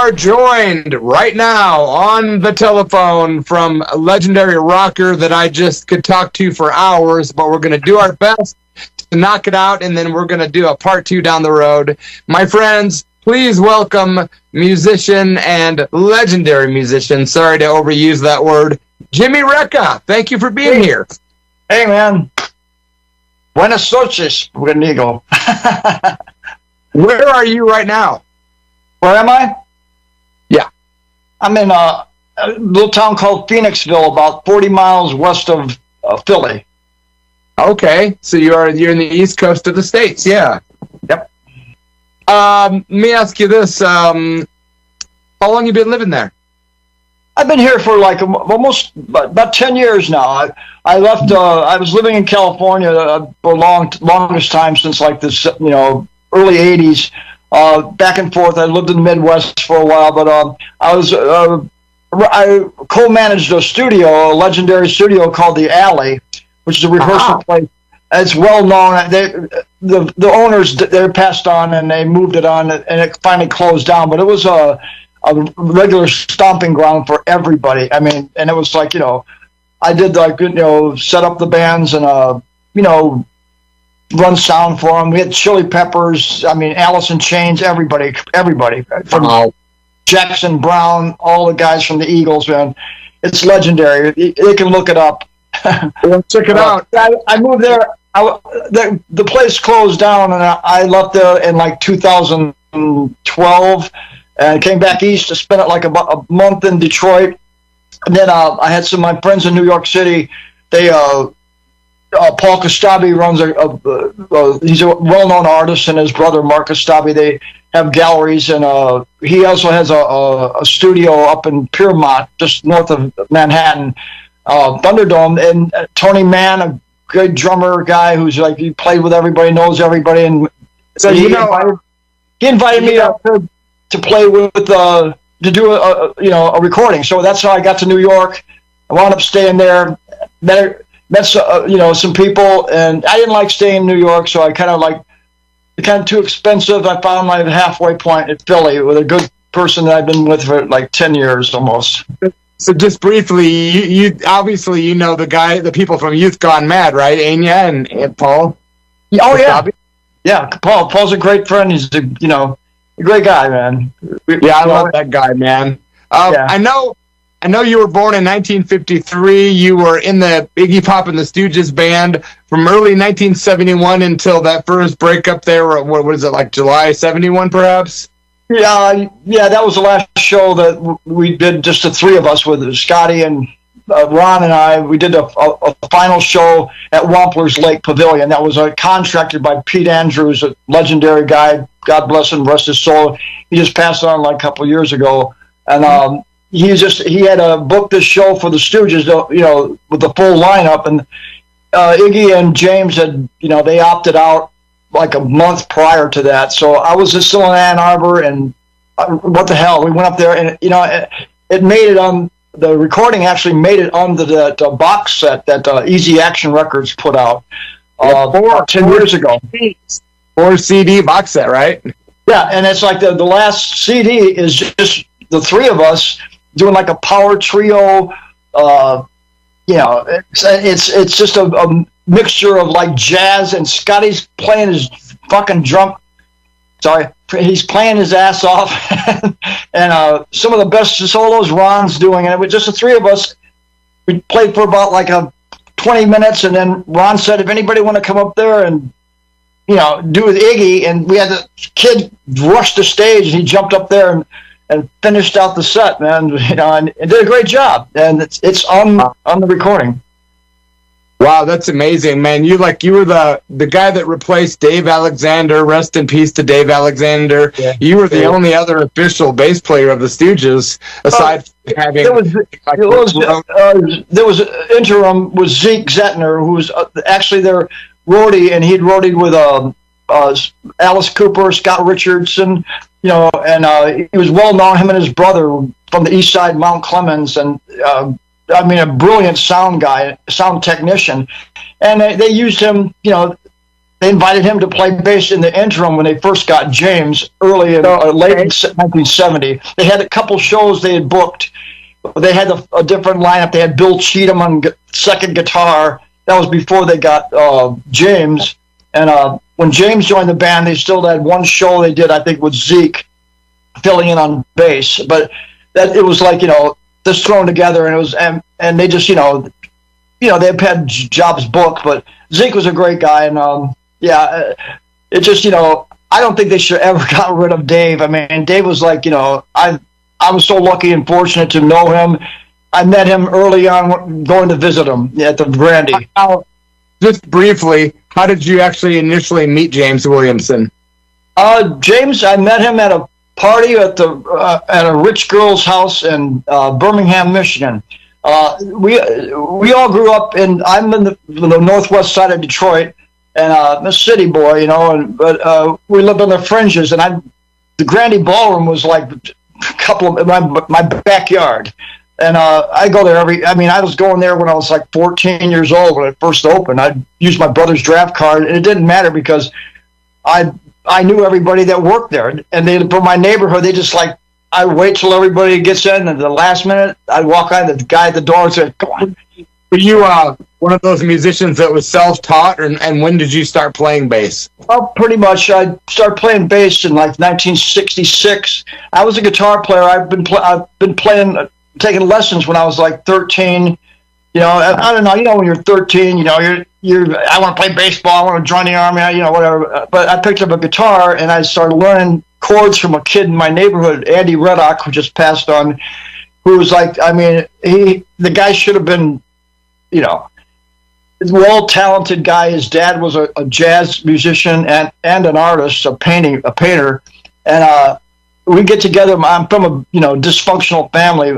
are joined right now on the telephone from a legendary rocker that I just could talk to for hours, but we're going to do our best to knock it out, and then we're going to do a part 2 down the road. My friends, please welcome musician and legendary musician, sorry to overuse that word, Jimmy Recca. Thank you for being here. Hey, man. Buenas noches, Amigo. Where are you right now? Where am I? Yeah. I'm in a little town called Phoenixville, about 40 miles west of Philly. Okay, so you're in the east coast of the States, yeah. Yep. Let me ask you this. How long you been living there? I've been here for like almost about 10 years now. I left, I was living in California for longest time since like this, early 80s. Back and forth. I lived in the Midwest for a while, but I co-managed a legendary studio called The Alley, which is a rehearsal place. It's well known. The owners, they're passed on and they moved it on, and it finally closed down. But it was a regular stomping ground for everybody. I mean, and it was like, I did like, set up the bands and run sound for them. We had Chili Peppers, Alice in Chains, everybody from Jackson Brown, all the guys from the Eagles, man. It's legendary. They can look it up. Check it out. I moved there. The place closed down, and I left there in like 2012, and came back east to spend it like a month in Detroit. And then I had some of my friends in New York City. They Paul Kostabi runs he's a well-known artist, and his brother Mark Kostabi, they have galleries, and he also has a studio up in Piermont, just north of Manhattan, Thunderdome. And Tony Mann, a great drummer guy who's like, he played with everybody, knows everybody, and so he invited me up to play with to do a recording. So that's how I got to New York. I wound up staying there. Met some people, and I didn't like staying in New York, so I kind of too expensive. I found my halfway point at Philly with a good person that I've been with for like 10 years almost. So just briefly, you obviously the people from Youth Gone Mad, right? Anya and Paul. Oh yeah, yeah. Paul's a great friend. He's a great guy, man. I love that guy, man. Yeah. I know you were born in 1953. You were in the Iggy Pop and the Stooges band from early 1971 until that first breakup there. What is it, like July 71 perhaps? Yeah, that was the last show that we did, just the three of us with Scotty and Ron and I. We did a final show at Wampler's Lake Pavilion. That was contracted by Pete Andrews, a legendary guy. God bless him, rest his soul. He just passed on like a couple of years ago. And he had booked this show for the Stooges, with the full lineup, and Iggy and James had, they opted out like a month prior to that. So I was just still in Ann Arbor, and what the hell? We went up there, and it made it on the recording. Actually, made it onto that box set that Easy Action Records put out 10 years ago. 4 CD box set, right? Yeah, and it's like the last CD is just the three of us doing like a power trio. It's just a mixture of like jazz, and Scotty's playing his fucking he's playing his ass off, and some of the best solos Ron's doing, and it was just the three of us. We played for about like 20 minutes, and then Ron said, if anybody want to come up there and do with Iggy, and we had the kid rush the stage, and he jumped up there and finished out the set, man, and did a great job, and it's on the recording. Wow, that's amazing, man. You were the guy that replaced Dave Alexander. Rest in peace to Dave Alexander. Yeah. You were the only other official bass player of the Stooges, aside from having. There was an interim with Zeke Zettner, who was actually their roadie, and he'd roadied with Alice Cooper, Scott Richardson, and he was well known, him and his brother, from the east side, Mount Clemens, and a brilliant sound technician. And they used him, they invited him to play bass in the interim when they first got James early in late in 1970. They had a couple shows they had booked. They had a different lineup. They had Bill Cheatham on second guitar. That was before they got James. And when James joined the band, they still had one show they did, I think, with Zeke filling in on bass. But that it was like, just thrown together, and it was and they just they've had jobs booked, but Zeke was a great guy, and it just I don't think they should ever got rid of Dave. I mean, Dave was like I was so lucky and fortunate to know him. I met him early on going to visit him at the Grandy. Just briefly, how did you actually initially meet James Williamson? James, I met him at a party at a rich girl's house in Birmingham, Michigan. We all grew up I'm in the northwest side of Detroit, and I'm a city boy, but we lived on the fringes, and the Grandy Ballroom was like a couple of my backyard. And I go there I was going there when I was like 14 years old when it first opened. I used my brother's draft card, and it didn't matter because I knew everybody that worked there. And from my neighborhood, they just like, I wait till everybody gets in, and at the last minute, I'd walk on, the guy at the door and say, come on. Were you one of those musicians that was self-taught, and when did you start playing bass? Well, pretty much. I started playing bass in like 1966. I was a guitar player. I've been taking lessons when I was like 13. I don't know. When you're 13, I want to play baseball. I want to join the army. Whatever. But I picked up a guitar and I started learning chords from a kid in my neighborhood, Andy Reddock, who just passed on. Who was like, the guy should have been, a well-talented guy. His dad was a jazz musician and an artist, a painter, and we get together. I'm from a dysfunctional family.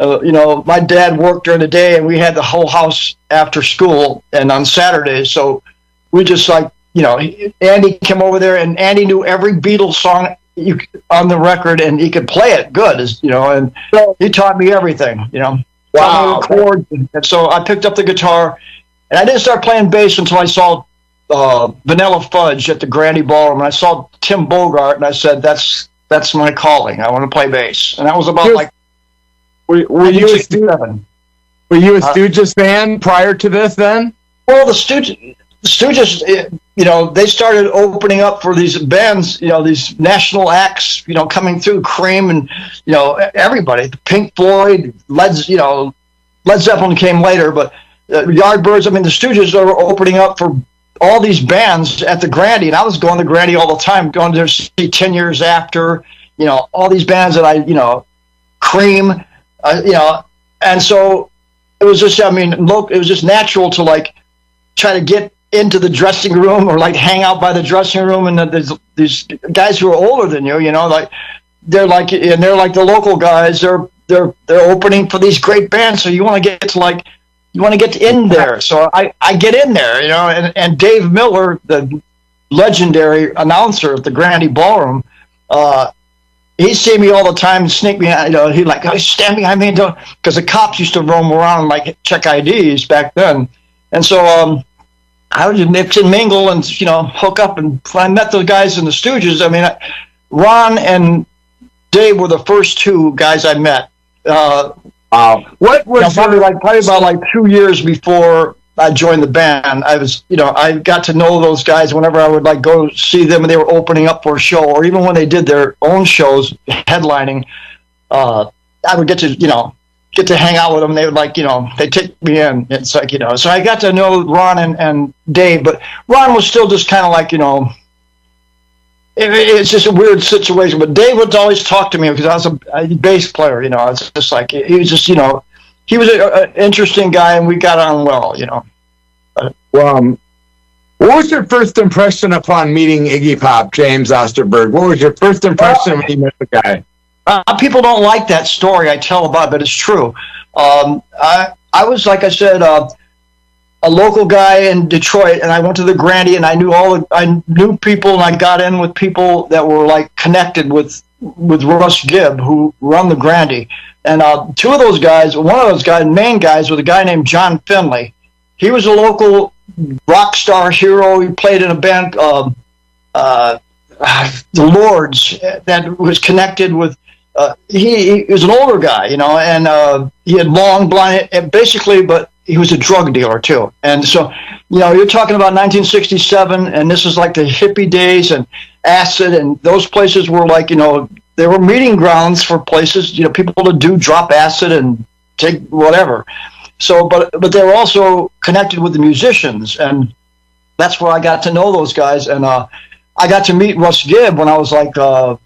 My dad worked during the day, and we had the whole house after school and on Saturdays. So we just Andy came over there, and Andy knew every Beatles song on the record, and he could play it good, and he taught me everything. Wow. Chords, and so I picked up the guitar, and I didn't start playing bass until I saw Vanilla Fudge at the Grandy Ballroom, and I saw Tim Bogart, and I said, that's my calling. I want to play bass. And that was about were you a Stooges fan prior to this then? Well, the Stooges, they started opening up for these bands, these national acts, coming through, Cream and, everybody, Pink Floyd, Led Zeppelin came later, but Yardbirds, the Stooges are opening up for all these bands at the Grandy, and I was going to Grandy all the time, going there to see 10 Years After, all these bands that Cream, and so it was just, it was just natural to try to get into the dressing room or hang out by the dressing room, and there's these guys who are older than you, they're like the local guys, they're opening for these great bands, so you want to get in there. So I get in there, and Dave Miller, the legendary announcer at the Grandy Ballroom, he'd see me all the time and sneak behind, he'd stand behind me, because the cops used to roam around and check IDs back then. And so I would just mix and mingle and, hook up. And when I met those guys in the Stooges, Ron and Dave were the first two guys I met. Wow. What was probably about 2 years before I joined the band, I was, I got to know those guys whenever I would go see them and they were opening up for a show, or even when they did their own shows, headlining, I would get to hang out with them. They would they take me in. It's so I got to know Ron and Dave, but Ron was still just kind of it's just a weird situation. But Dave would always talk to me because I was a bass player, It's just he was just, he was an interesting guy, and we got on well, Well, what was your first impression upon meeting Iggy Pop, James Osterberg? What was your first impression when you met the guy? People don't like that story I tell about, but it's true. I was, like I said, a local guy in Detroit, and I went to the Grandy, and I knew people, and I got in with people that were connected with Russ Gibb, who run the Grandy. And two of those guys, one of those guys, main guys, was a guy named John Finley. He was a local rock star hero. He played in a band, the Lords, that was connected with. He was an older guy, and he had long blonde hair, basically, but he was a drug dealer too. And so, you're talking about 1967, and this is like the hippie days, and acid, and those places were like, they were meeting grounds for places, people to drop acid and take whatever. So, but they were also connected with the musicians, and that's where I got to know those guys. And I got to meet Russ Gibb when I was like, I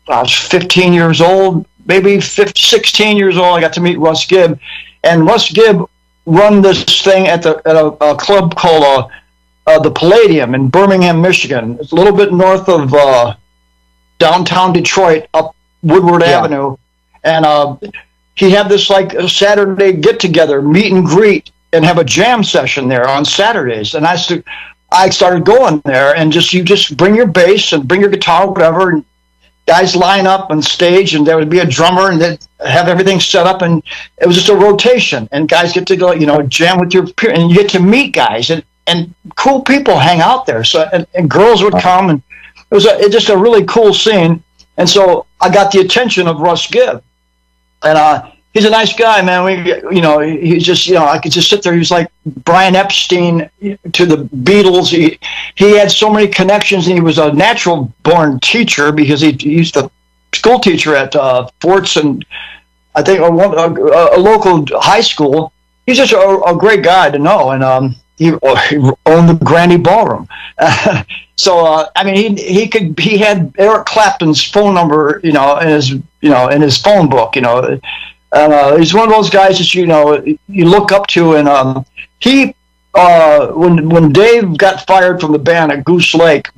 was 15 years old, maybe 16 years old. I got to meet Russ Gibb, and Russ Gibb run this thing at a club called the Palladium in Birmingham, Michigan. It's a little bit north of downtown Detroit, up Woodward Avenue, and he had this like a Saturday get together, meet and greet, and have a jam session there on Saturdays. And I started going there, and you just bring your bass and bring your guitar, whatever. And guys line up on stage, and there would be a drummer, and they'd have everything set up, and it was just a rotation. And guys get to go, jam with your peers, and you get to meet guys, and cool people hang out there. So and girls would come, and it was just a really cool scene. And so I got the attention of Russ Gibb, and he's a nice guy, man. He's just, I could just sit there. He was like Brian Epstein to the Beatles. He had so many connections, and he was a natural-born teacher because he used to school teacher at Forts and I think a local high school. He's just a great guy to know, and he owned the Grandy Ballroom. So I mean, he had Eric Clapton's phone number, in his phone book, he's one of those guys that you look up to, and he when Dave got fired from the band at Goose Lake,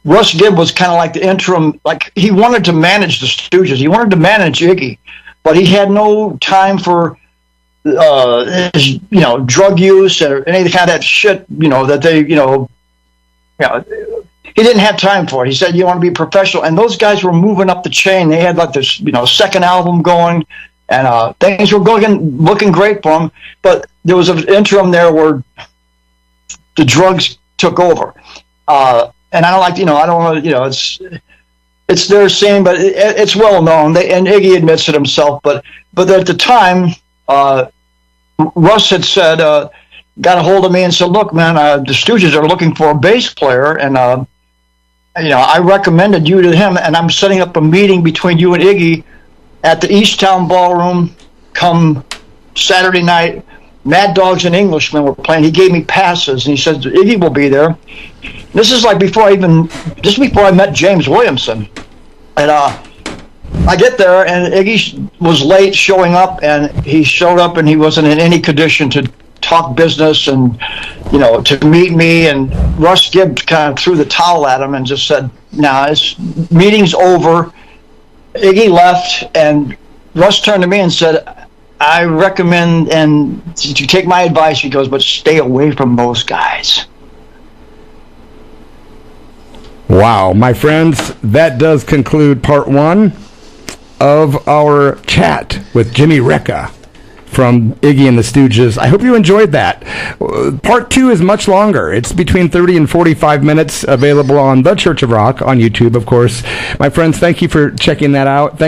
Russ Gibb was kind of like the interim. Like, he wanted to manage the Stooges, he wanted to manage Iggy, but he had no time for his, drug use or any kind of that shit, that they, he didn't have time for it. He said, you want to be professional. And those guys were moving up the chain. They had like this, second album going, and things were looking great for them. But there was an interim there where the drugs took over. And I don't like, I don't want to, it's their scene, but it's well known. And Iggy admits it himself. But at the time, Russ had said, got a hold of me and said, look, man, the Stooges are looking for a bass player, and I recommended you to him, and I'm setting up a meeting between you and Iggy at the Easttown Ballroom come Saturday night. Mad Dogs and Englishmen were playing. He gave me passes, and he said Iggy will be there. This is like before I met James Williamson, and I get there, and Iggy was late showing up, and he showed up, and he wasn't in any condition to talk business and, to meet me. And Russ Gibb kind of threw the towel at him and just said, nah, his meeting's over. Iggy left, and Russ turned to me and said, I recommend, and you take my advice, he goes, but stay away from those guys. Wow, my friends, that does conclude part one of our chat with Jimmy Recca from Iggy and the Stooges. I hope you enjoyed that. Part two is much longer. It's between 30 and 45 minutes, available on The Church of Rock on YouTube, of course. My friends, thank you for checking that out.